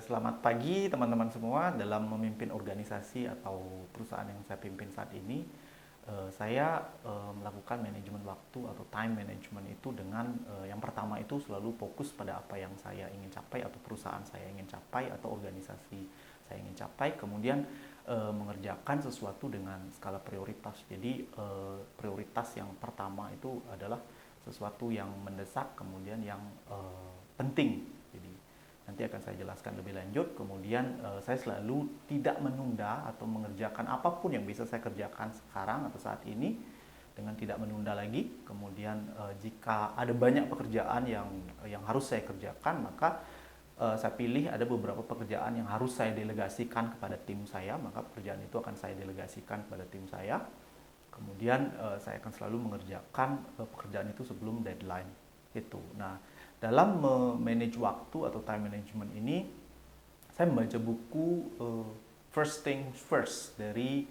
Selamat pagi teman-teman semua. Dalam memimpin organisasi atau perusahaan yang saya pimpin saat ini, saya melakukan manajemen waktu atau time management itu dengan yang pertama itu selalu fokus pada apa yang saya ingin capai atau perusahaan saya ingin capai atau organisasi saya ingin capai. Kemudian mengerjakan sesuatu dengan skala prioritas. Jadi prioritas yang pertama itu adalah sesuatu yang mendesak, kemudian yang penting. Jadi nanti akan saya jelaskan lebih lanjut. Kemudian saya selalu tidak menunda atau mengerjakan apapun yang bisa saya kerjakan sekarang atau saat ini dengan tidak menunda lagi. Kemudian jika ada banyak pekerjaan yang harus saya kerjakan, maka saya pilih ada beberapa pekerjaan yang harus saya delegasikan kepada tim saya, maka pekerjaan itu akan saya delegasikan kepada tim saya. Kemudian saya akan selalu mengerjakan pekerjaan itu sebelum deadline itu. Nah, dalam manage waktu atau time management ini, saya membaca buku First Things First dari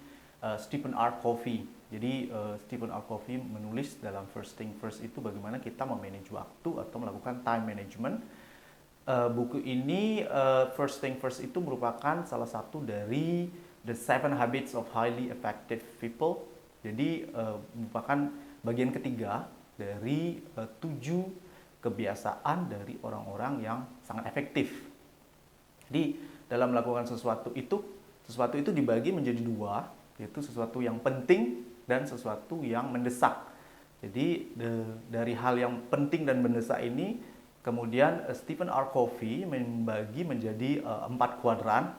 Stephen R. Covey. Jadi Stephen R. Covey menulis dalam First Things First itu bagaimana kita memanage waktu atau melakukan time management. Buku ini First Things First itu merupakan salah satu dari The 7 Habits of Highly Effective People. Jadi merupakan bagian ketiga dari 7 kebiasaan dari orang-orang yang sangat efektif. Jadi dalam melakukan sesuatu itu dibagi menjadi dua, yaitu sesuatu yang penting dan sesuatu yang mendesak. Jadi dari hal yang penting dan mendesak ini, kemudian Stephen R. Covey membagi menjadi 4 kuadran,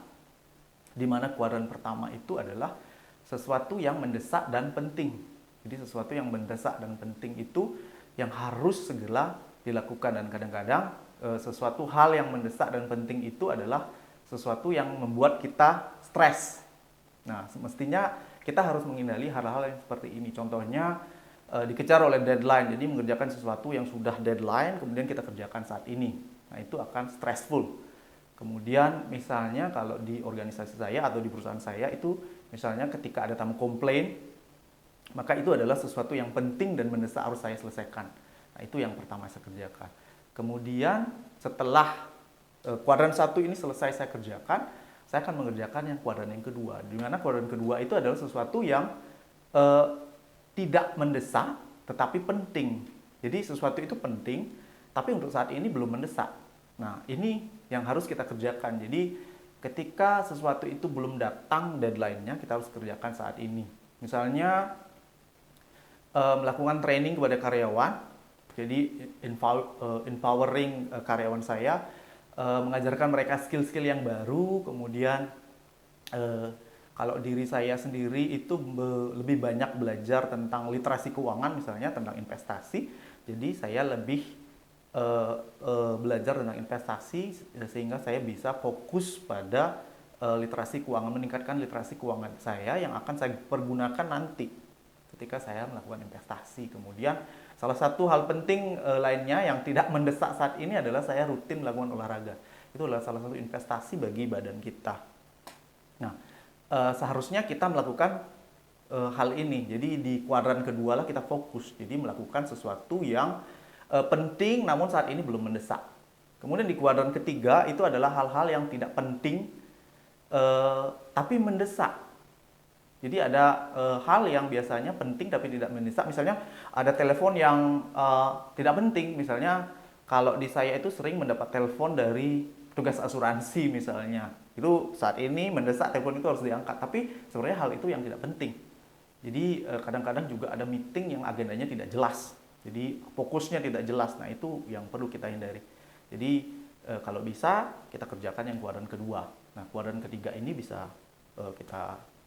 di mana kuadran pertama itu adalah sesuatu yang mendesak dan penting. Jadi sesuatu yang mendesak dan penting itu yang harus segera dilakukan, dan kadang-kadang sesuatu hal yang mendesak dan penting itu adalah sesuatu yang membuat kita stres. Nah, semestinya kita harus menghindari hal-hal yang seperti ini. Contohnya dikejar oleh deadline, jadi mengerjakan sesuatu yang sudah deadline kemudian kita kerjakan saat ini. Nah, itu akan stressful. Kemudian misalnya kalau di organisasi saya atau di perusahaan saya itu misalnya ketika ada tamu komplain, maka itu adalah sesuatu yang penting dan mendesak harus saya selesaikan. Nah, itu yang pertama saya kerjakan. Kemudian setelah kuadran 1 ini selesai saya kerjakan, saya akan mengerjakan yang kuadran yang kedua. Di mana kuadran kedua itu adalah sesuatu yang tidak mendesak tetapi penting. Jadi sesuatu itu penting tapi untuk saat ini belum mendesak. Nah, ini yang harus kita kerjakan. Jadi ketika sesuatu itu belum datang deadline-nya, kita harus kerjakan saat ini. Misalnya melakukan training kepada karyawan. Jadi empowering karyawan saya, mengajarkan mereka skill-skill yang baru. Kemudian kalau diri saya sendiri itu lebih banyak belajar tentang literasi keuangan, misalnya tentang investasi. Jadi saya lebih belajar tentang investasi sehingga saya bisa fokus pada literasi keuangan, meningkatkan literasi keuangan saya yang akan saya pergunakan nanti ketika saya melakukan investasi. Kemudian salah satu hal penting lainnya yang tidak mendesak saat ini adalah saya rutin melakukan olahraga. Itu adalah salah satu investasi bagi badan kita. Nah, seharusnya kita melakukan hal ini. Jadi di kuadran kedua lah kita fokus. Jadi melakukan sesuatu yang penting namun saat ini belum mendesak. Kemudian di kuadran ketiga itu adalah hal-hal yang tidak penting tapi mendesak. Jadi ada hal yang biasanya penting tapi tidak mendesak. Misalnya ada telepon yang tidak penting. Misalnya kalau di saya itu sering mendapat telepon dari tugas asuransi misalnya. Itu saat ini mendesak, telepon itu harus diangkat. Tapi sebenarnya hal itu yang tidak penting. Jadi kadang-kadang juga ada meeting yang agendanya tidak jelas. Jadi fokusnya tidak jelas. Nah, itu yang perlu kita hindari. Jadi kalau bisa kita kerjakan yang kuadran kedua. Nah, kuadran ketiga ini bisa kita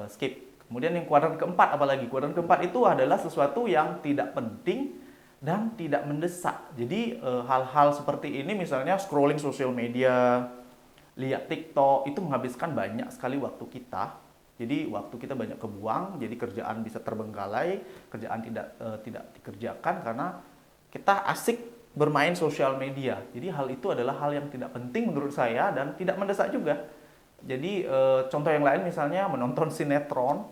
skip. Kemudian yang kuadran keempat apalagi? Kuadran keempat itu adalah sesuatu yang tidak penting dan tidak mendesak. Jadi hal-hal seperti ini misalnya scrolling sosial media, lihat TikTok itu menghabiskan banyak sekali waktu kita. Jadi waktu kita banyak kebuang, jadi kerjaan bisa terbengkalai, kerjaan tidak dikerjakan karena kita asik bermain sosial media. Jadi hal itu adalah hal yang tidak penting menurut saya dan tidak mendesak juga. Jadi contoh yang lain misalnya menonton sinetron,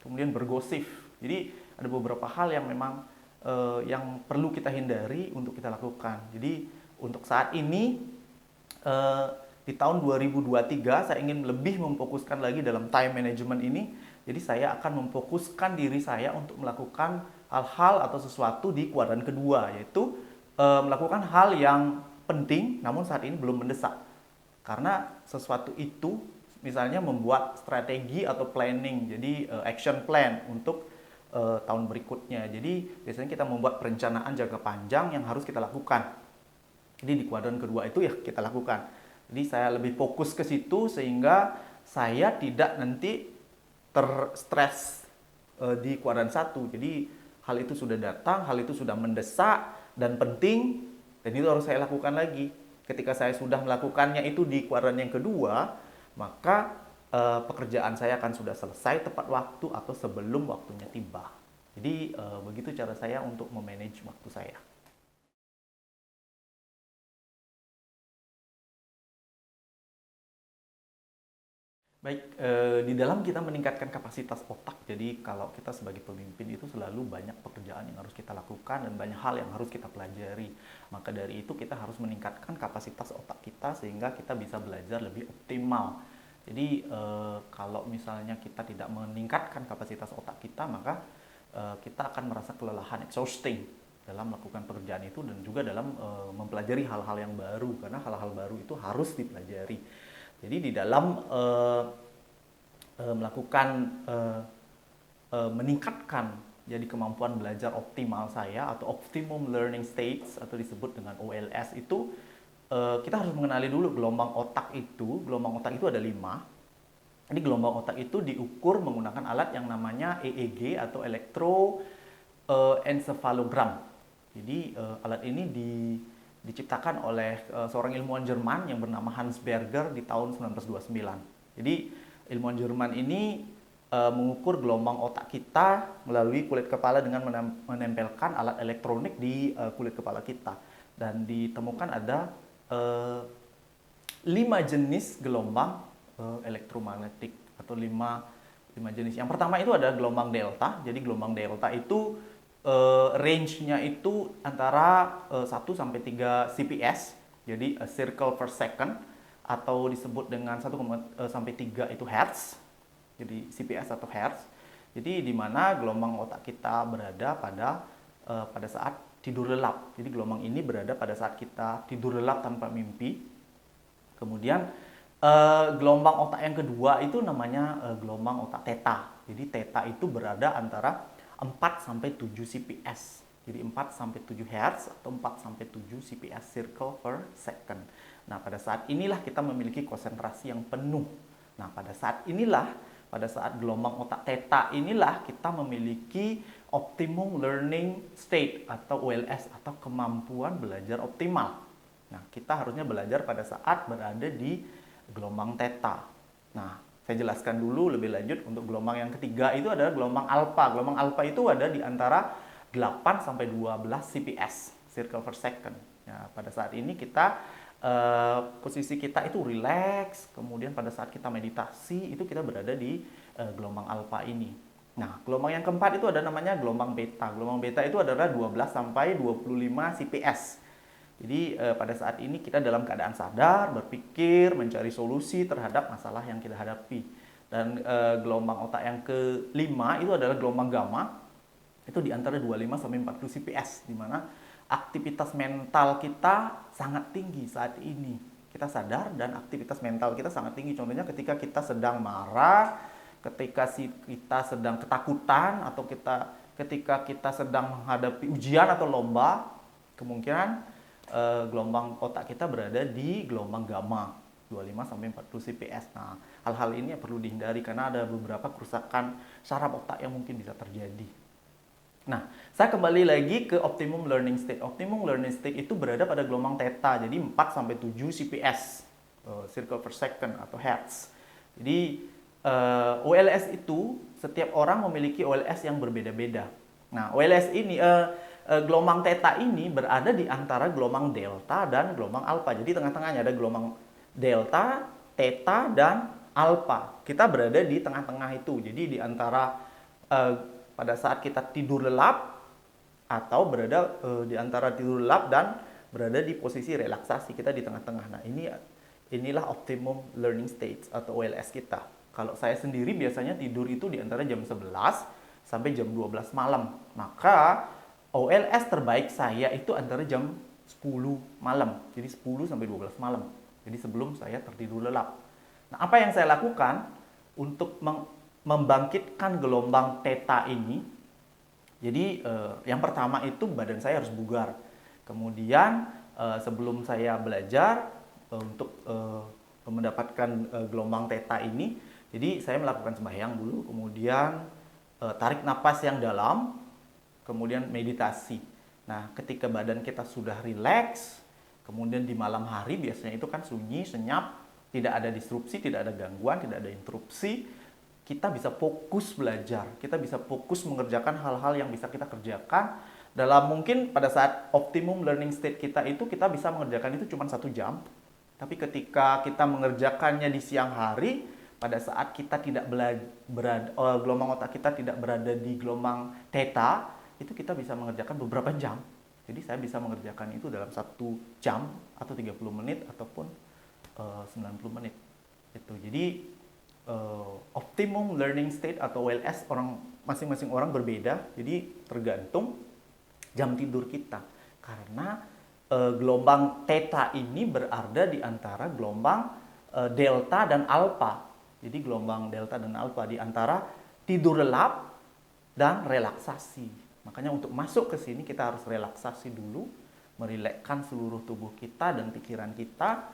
kemudian bergosip. Jadi ada beberapa hal yang memang yang perlu kita hindari untuk kita lakukan. Jadi untuk saat ini di tahun 2023 saya ingin lebih memfokuskan lagi dalam time management ini. Jadi saya akan memfokuskan diri saya untuk melakukan hal-hal atau sesuatu di kuadran kedua, yaitu melakukan hal yang penting namun saat ini belum mendesak. Karena sesuatu itu misalnya membuat strategi atau planning, jadi action plan untuk tahun berikutnya. Jadi biasanya kita membuat perencanaan jangka panjang yang harus kita lakukan. Jadi di kuadran kedua itu ya kita lakukan. Jadi saya lebih fokus ke situ sehingga saya tidak nanti terstres di kuadran satu. Jadi hal itu sudah datang, hal itu sudah mendesak dan penting, dan itu harus saya lakukan lagi. Ketika saya sudah melakukannya itu di kuadran yang kedua, maka pekerjaan saya akan sudah selesai tepat waktu atau sebelum waktunya tiba. Jadi begitu cara saya untuk memanage waktu saya. Baik, di dalam kita meningkatkan kapasitas otak, jadi kalau kita sebagai pemimpin itu selalu banyak pekerjaan yang harus kita lakukan dan banyak hal yang harus kita pelajari. Maka dari itu kita harus meningkatkan kapasitas otak kita sehingga kita bisa belajar lebih optimal. Jadi kalau misalnya kita tidak meningkatkan kapasitas otak kita, maka kita akan merasa kelelahan, exhausting dalam melakukan pekerjaan itu dan juga dalam mempelajari hal-hal yang baru, karena hal-hal baru itu harus dipelajari. Jadi di dalam melakukan meningkatkan jadi kemampuan belajar optimal saya atau optimum learning states atau disebut dengan OLS itu kita harus mengenali dulu gelombang otak itu. Gelombang otak itu ada 5. Jadi gelombang otak itu diukur menggunakan alat yang namanya EEG atau elektroencephalogram. Jadi alat ini diciptakan oleh seorang ilmuwan Jerman yang bernama Hans Berger di tahun 1929. Jadi ilmuwan Jerman ini mengukur gelombang otak kita melalui kulit kepala dengan menempelkan alat elektronik di kulit kepala kita. Dan ditemukan ada 5 jenis gelombang elektromagnetik atau 5 jenis. Yang pertama itu ada gelombang delta. Jadi gelombang delta itu range-nya itu antara 1 sampai 3 CPS, jadi a circle per second, atau disebut dengan 1 sampai 3 itu hertz, jadi CPS atau hertz. Jadi di mana gelombang otak kita berada pada saat tidur lelap. Jadi gelombang ini berada pada saat kita tidur lelap tanpa mimpi. Kemudian gelombang otak yang kedua itu namanya gelombang otak theta. Jadi theta itu berada antara 4 sampai 7 CPS. Jadi 4 sampai 7 Hz atau 4 sampai 7 CPS circle per second. Nah, pada saat inilah kita memiliki konsentrasi yang penuh. Nah, pada saat gelombang otak theta inilah kita memiliki optimum learning state atau OLS atau kemampuan belajar optimal. Nah, kita harusnya belajar pada saat berada di gelombang theta. Nah, saya jelaskan dulu lebih lanjut untuk gelombang yang ketiga itu adalah gelombang alpha. Gelombang alpha itu ada di antara 8 sampai 12 CPS, circle per second. Ya, pada saat ini kita posisi kita itu relax, kemudian pada saat kita meditasi itu kita berada di gelombang alpha ini. Nah, gelombang yang keempat itu ada namanya gelombang beta. Gelombang beta itu adalah 12 sampai 25 CPS. Jadi pada saat ini kita dalam keadaan sadar, berpikir, mencari solusi terhadap masalah yang kita hadapi. Dan gelombang otak yang kelima itu adalah gelombang gamma. Itu di antara 25 sampai 40 CPS, di mana aktivitas mental kita sangat tinggi saat ini. Kita sadar dan aktivitas mental kita sangat tinggi. Contohnya ketika kita sedang marah, ketika kita sedang ketakutan, atau ketika kita sedang menghadapi ujian atau lomba, kemungkinan gelombang otak kita berada di gelombang gamma 25 sampai 40 CPS. Nah, hal-hal ini perlu dihindari karena ada beberapa kerusakan saraf otak yang mungkin bisa terjadi. Nah, saya kembali lagi ke optimum learning state. Optimum learning state itu berada pada gelombang theta, jadi 4 sampai 7 CPS, circle per second atau hertz. Jadi OLS itu setiap orang memiliki OLS yang berbeda-beda. Nah, OLS ini gelombang theta ini berada di antara gelombang delta dan gelombang alpha. Jadi tengah-tengahnya ada gelombang delta, theta, dan alpha. Kita berada di tengah-tengah itu. Jadi di antara pada saat kita tidur lelap atau berada di antara tidur lelap dan berada di posisi relaksasi, kita di tengah-tengah. Nah, inilah optimum learning stage atau OLS kita. Kalau saya sendiri biasanya tidur itu di antara jam 11 sampai jam 12 malam. Maka OLS terbaik saya itu antara jam 10 malam. Jadi 10 sampai 12 malam. Jadi sebelum saya tertidur lelap. Nah, apa yang saya lakukan untuk membangkitkan gelombang theta ini? Jadi yang pertama itu badan saya harus bugar. Kemudian sebelum saya belajar untuk mendapatkan gelombang theta ini, jadi saya melakukan sembahyang dulu, kemudian tarik napas yang dalam, kemudian meditasi. Nah, ketika badan kita sudah rileks, kemudian di malam hari biasanya itu kan sunyi, senyap, tidak ada disrupsi, tidak ada gangguan, tidak ada interupsi, kita bisa fokus belajar, kita bisa fokus mengerjakan hal-hal yang bisa kita kerjakan dalam mungkin pada saat optimum learning state kita itu kita bisa mengerjakan itu cuma 1 jam. Tapi ketika kita mengerjakannya di siang hari, pada saat kita tidak gelombang otak kita tidak berada di gelombang theta, itu kita bisa mengerjakan beberapa jam. Jadi saya bisa mengerjakan itu dalam 1 jam atau 30 menit ataupun 90 menit. Itu. Jadi optimum learning state atau OLS masing-masing orang berbeda. Jadi tergantung jam tidur kita. Karena gelombang theta ini berada di antara gelombang delta dan alpha. Jadi gelombang delta dan alpha di antara tidur lelap dan relaksasi. Makanya untuk masuk ke sini kita harus relaksasi dulu, merilekskan seluruh tubuh kita dan pikiran kita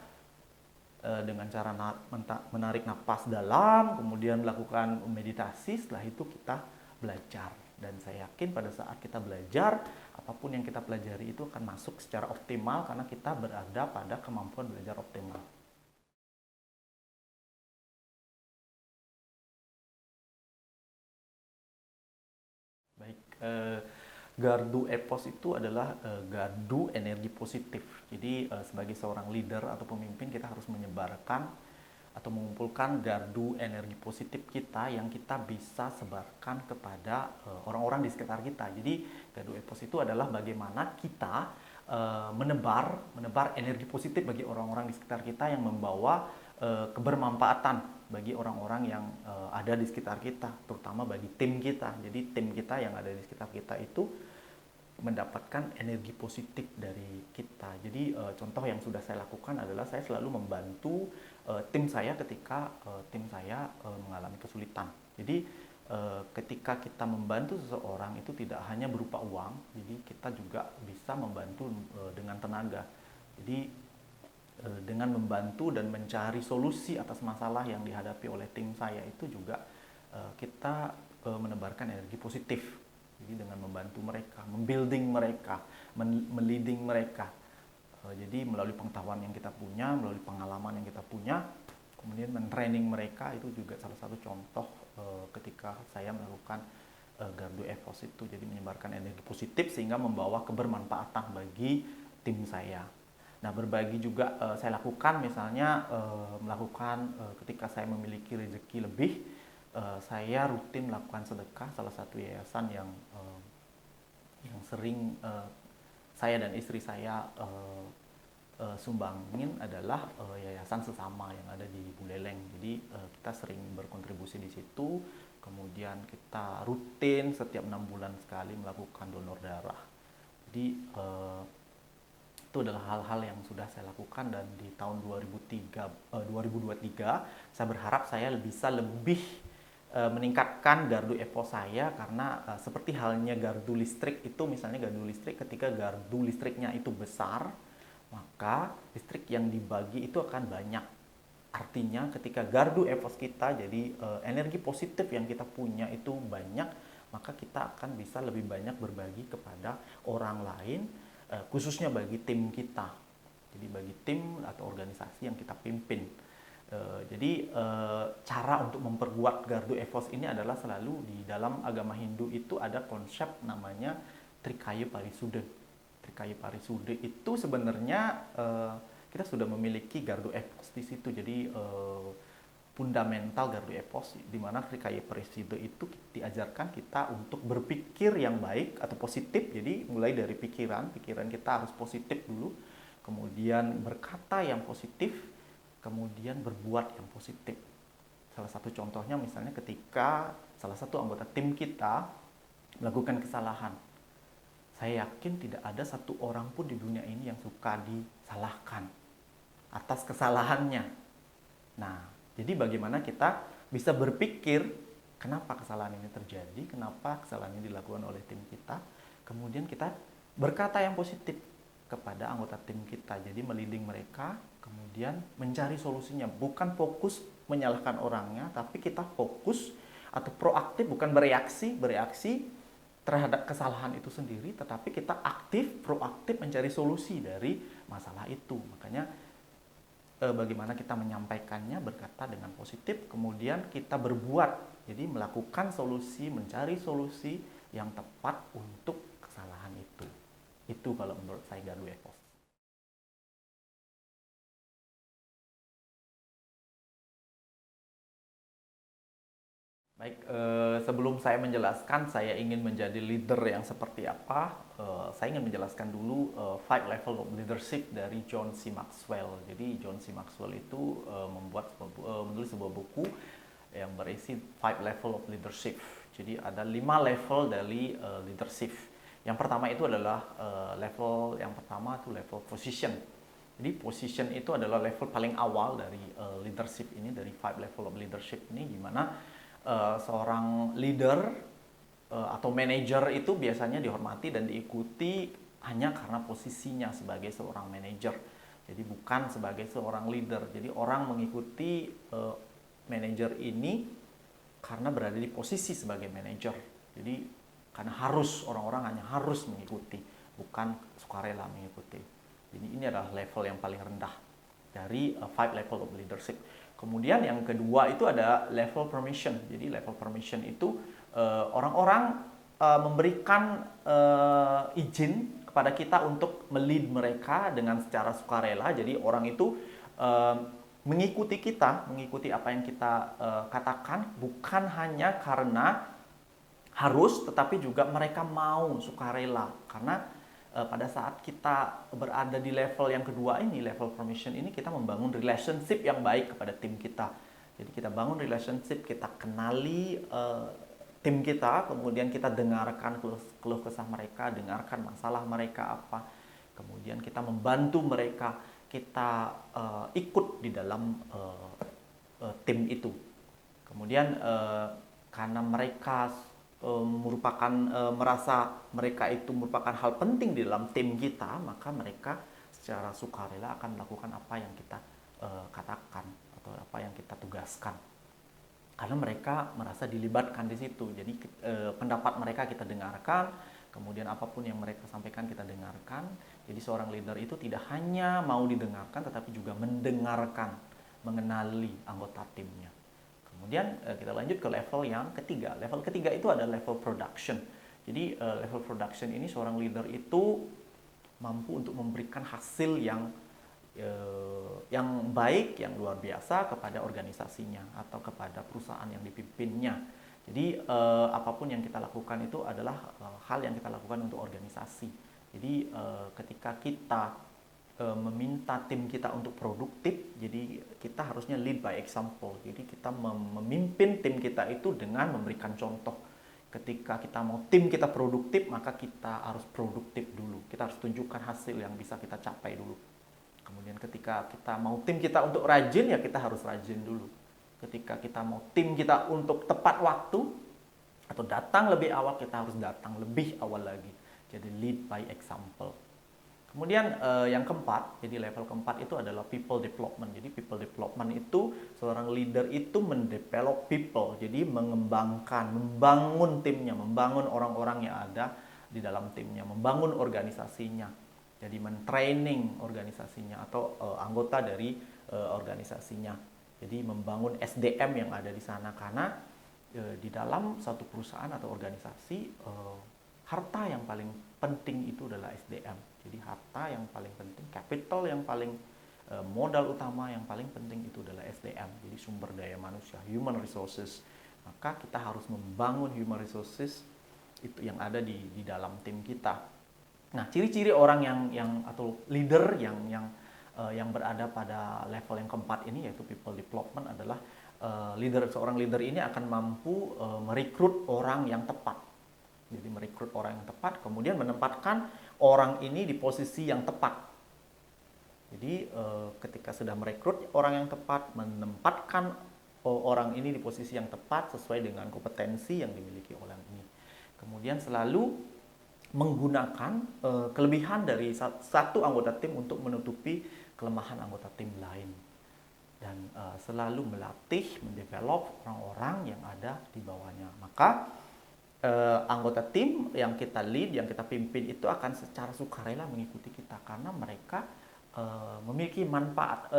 dengan cara menarik napas dalam, kemudian melakukan meditasi. Setelah itu kita belajar. Dan saya yakin pada saat kita belajar, apapun yang kita pelajari itu akan masuk secara optimal karena kita berada pada kemampuan belajar optimal. Baik, gardu epos itu adalah gardu energi positif. Jadi sebagai seorang leader atau pemimpin kita harus menyebarkan atau mengumpulkan gardu energi positif kita yang kita bisa sebarkan kepada orang-orang di sekitar kita. Jadi gardu epos itu adalah bagaimana kita menebar energi positif bagi orang-orang di sekitar kita yang membawa kebermanfaatan bagi orang-orang yang ada di sekitar kita, terutama bagi tim kita. Jadi tim kita yang ada di sekitar kita itu mendapatkan energi positif dari kita. Jadi contoh yang sudah saya lakukan adalah saya selalu membantu tim saya ketika tim saya mengalami kesulitan. Jadi ketika kita membantu seseorang itu tidak hanya berupa uang, jadi kita juga bisa membantu dengan tenaga. Jadi dengan membantu dan mencari solusi atas masalah yang dihadapi oleh tim saya itu juga kita menebarkan energi positif. Jadi dengan membantu mereka, membuilding mereka, meleading mereka. Jadi melalui pengetahuan yang kita punya, melalui pengalaman yang kita punya, kemudian mentraining mereka itu juga salah satu contoh ketika saya melakukan gardu epos itu. Jadi menyebarkan energi positif sehingga membawa kebermanfaatan bagi tim saya. Nah, berbagi juga saya lakukan, misalnya melakukan ketika saya memiliki rezeki lebih, saya rutin melakukan sedekah. Salah satu yayasan yang sering saya dan istri saya sumbangin adalah yayasan sesama yang ada di Buleleng. Jadi kita sering berkontribusi di situ, kemudian kita rutin setiap 6 bulan sekali melakukan donor darah. Jadi itu adalah hal-hal yang sudah saya lakukan, dan di tahun 2023 saya berharap saya bisa lebih meningkatkan gardu epos saya, karena seperti halnya gardu listrik itu, misalnya gardu listrik ketika gardu listriknya itu besar, maka listrik yang dibagi itu akan banyak. Artinya ketika gardu epos kita, jadi energi positif yang kita punya itu banyak, maka kita akan bisa lebih banyak berbagi kepada orang lain, khususnya bagi tim kita. Jadi bagi tim atau organisasi yang kita pimpin. Jadi cara untuk memperkuat gardu epos ini adalah selalu di dalam agama Hindu itu ada konsep namanya Trikaya Parisude. Trikaya Parisude itu sebenarnya kita sudah memiliki gardu epos di situ. Jadi fundamental gardu epos, di mana Trikaya Parisude itu diajarkan kita untuk berpikir yang baik atau positif. Jadi mulai dari pikiran kita harus positif dulu, kemudian berkata yang positif, kemudian berbuat yang positif. Salah satu contohnya misalnya ketika salah satu anggota tim kita melakukan kesalahan. Saya yakin tidak ada satu orang pun di dunia ini yang suka disalahkan atas kesalahannya. Nah, jadi bagaimana kita bisa berpikir kenapa kesalahan ini terjadi, kenapa kesalahan ini dilakukan oleh tim kita, kemudian kita berkata yang positif kepada anggota tim kita. Jadi melindungi mereka, kemudian mencari solusinya, bukan fokus menyalahkan orangnya, tapi kita fokus atau proaktif, bukan bereaksi terhadap kesalahan itu sendiri, tetapi kita aktif, proaktif mencari solusi dari masalah itu. Makanya bagaimana kita menyampaikannya, berkata dengan positif, kemudian kita berbuat, jadi melakukan solusi, mencari solusi yang tepat untuk kesalahan itu. Itu kalau menurut saya Gardu Ethos. Baik, sebelum saya menjelaskan saya ingin menjadi leader yang seperti apa, saya ingin menjelaskan dulu 5 level of leadership dari John C. Maxwell. Jadi John C. Maxwell itu menulis sebuah buku yang berisi 5 level of leadership. Jadi ada 5 level dari leadership. Yang pertama itu adalah level yang pertama itu level position. Jadi position itu adalah level paling awal dari leadership ini, dari 5 level of leadership ini, di mana seorang leader atau manajer itu biasanya dihormati dan diikuti hanya karena posisinya sebagai seorang manajer. Jadi bukan sebagai seorang leader. Jadi orang mengikuti manajer ini karena berada di posisi sebagai manajer. Jadi karena harus, orang-orang hanya harus mengikuti, bukan sukarela mengikuti. Jadi ini adalah level yang paling rendah dari 5 level of leadership. Kemudian yang kedua itu ada level permission. Jadi level permission itu orang-orang memberikan izin kepada kita untuk melead mereka dengan secara sukarela. Jadi orang itu mengikuti kita, mengikuti apa yang kita katakan, bukan hanya karena harus, tetapi juga mereka mau sukarela. Karena pada saat kita berada di level yang kedua ini, level permission ini, kita membangun relationship yang baik kepada tim kita. Jadi kita bangun relationship, kita kenali tim kita, kemudian kita dengarkan keluh kesah mereka, dengarkan masalah mereka apa, kemudian kita membantu mereka, kita ikut di dalam tim itu. Kemudian karena mereka merupakan merasa mereka itu merupakan hal penting di dalam tim kita, maka mereka secara sukarela akan melakukan apa yang kita katakan atau apa yang kita tugaskan, karena mereka merasa dilibatkan di situ. Jadi pendapat mereka kita dengarkan, kemudian apapun yang mereka sampaikan kita dengarkan. Jadi seorang leader itu tidak hanya mau didengarkan, tetapi juga mendengarkan, mengenali anggota timnya. Kemudian kita lanjut ke level yang ketiga. Level ketiga itu adalah level production. Jadi level production ini seorang leader itu mampu untuk memberikan hasil yang baik, yang luar biasa kepada organisasinya atau kepada perusahaan yang dipimpinnya. Jadi apapun yang kita lakukan itu adalah hal yang kita lakukan untuk organisasi. Jadi ketika kita meminta tim kita untuk produktif, jadi kita harusnya lead by example. Jadi kita memimpin tim kita itu dengan memberikan contoh. Ketika kita mau tim kita produktif, maka kita harus produktif dulu. Kita harus tunjukkan hasil yang bisa kita capai dulu. Kemudian ketika kita mau tim kita untuk rajin, ya kita harus rajin dulu. Ketika kita mau tim kita untuk tepat waktu atau datang lebih awal, kita harus datang lebih awal lagi. Jadi lead by example. Kemudian yang keempat, jadi level keempat itu adalah people development. Jadi people development itu seorang leader itu mendevelop people, jadi mengembangkan, membangun timnya, membangun orang-orang yang ada di dalam timnya, membangun organisasinya. Jadi mentraining organisasinya atau anggota dari organisasinya. Jadi membangun SDM yang ada di sana, karena di dalam satu perusahaan atau organisasi harta yang paling penting itu adalah SDM. Jadi harta yang paling penting, capital yang paling modal utama yang paling penting itu adalah SDM. Jadi sumber daya manusia, human resources. Maka kita harus membangun human resources itu yang ada di dalam tim kita. Nah, ciri-ciri orang yang atau leader yang yang berada pada level yang keempat ini, yaitu people development, adalah seorang leader ini akan mampu merekrut orang yang tepat. Jadi merekrut orang yang tepat, kemudian menempatkan orang ini di posisi yang tepat. Jadi ketika sudah merekrut orang yang tepat, menempatkan orang ini di posisi yang tepat sesuai dengan kompetensi yang dimiliki orang ini. Kemudian selalu menggunakan kelebihan dari satu anggota tim untuk menutupi kelemahan anggota tim lain, dan selalu melatih, mendevelop orang-orang yang ada di bawahnya. Maka anggota tim yang kita lead, yang kita pimpin itu akan secara sukarela mengikuti kita, karena mereka memiliki manfaat,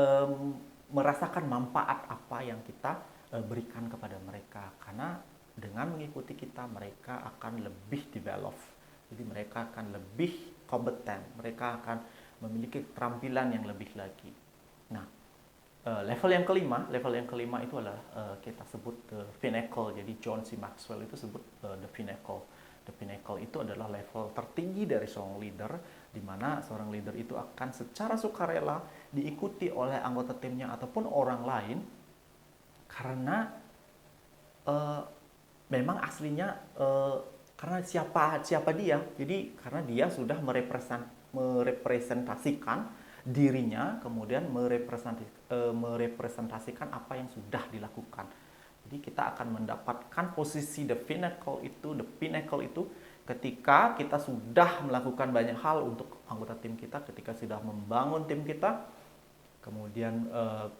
merasakan manfaat apa yang kita berikan kepada mereka. Karena dengan mengikuti kita, mereka akan lebih develop. Jadi mereka akan lebih kompeten, mereka akan memiliki keterampilan yang lebih lagi. Nah, level yang kelima itu adalah kita sebut the pinnacle. Jadi John C. Maxwell itu sebut the pinnacle. The pinnacle itu adalah level tertinggi dari seorang leader, di mana seorang leader itu akan secara sukarela diikuti oleh anggota timnya ataupun orang lain, karena memang aslinya karena siapa dia. Jadi karena dia sudah merepresentasikan dirinya, kemudian merepresentasikan apa yang sudah dilakukan. Jadi kita akan mendapatkan posisi the pinnacle itu ketika kita sudah melakukan banyak hal untuk anggota tim kita, ketika sudah membangun tim kita, kemudian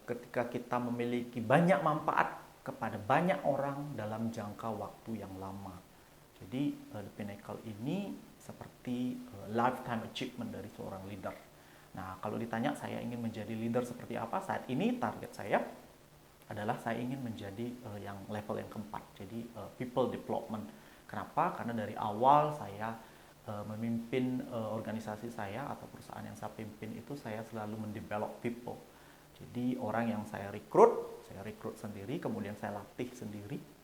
ketika kita memiliki banyak manfaat kepada banyak orang dalam jangka waktu yang lama. Jadi the pinnacle ini seperti lifetime achievement dari seorang leader. Nah, kalau ditanya saya ingin menjadi leader seperti apa, saat ini target saya adalah saya ingin menjadi yang level yang keempat, jadi people development. Kenapa? Karena dari awal saya memimpin organisasi saya atau perusahaan yang saya pimpin itu, saya selalu mendevelop people. Jadi orang yang saya rekrut sendiri, kemudian saya latih sendiri.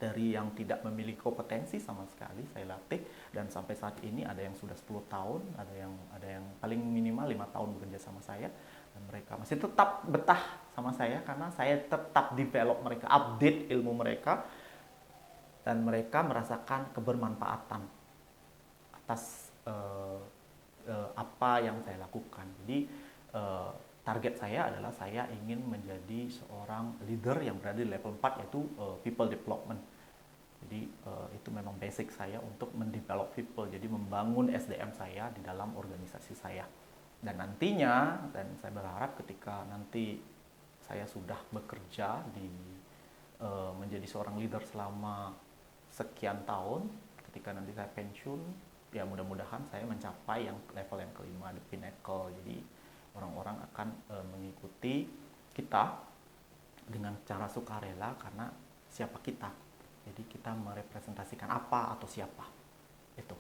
Dari yang tidak memiliki kompetensi sama sekali saya latih, dan sampai saat ini ada yang sudah 10 tahun, ada yang paling minimal 5 tahun bekerja sama saya, dan mereka masih tetap betah sama saya karena saya tetap develop mereka, update ilmu mereka, dan mereka merasakan kebermanfaatan atas apa yang saya lakukan. Jadi target saya adalah saya ingin menjadi seorang leader yang berada di level 4, yaitu people development. Jadi itu memang basic saya untuk mendevelop people, jadi membangun SDM saya di dalam organisasi saya. Dan nantinya, dan saya berharap ketika nanti saya sudah bekerja menjadi seorang leader selama sekian tahun, ketika nanti saya pensiun, ya mudah-mudahan saya mencapai yang level yang kelima, the pinnacle. Jadi orang-orang akan mengikuti kita dengan cara sukarela, karena siapa kita. Jadi kita merepresentasikan apa atau siapa. Itu.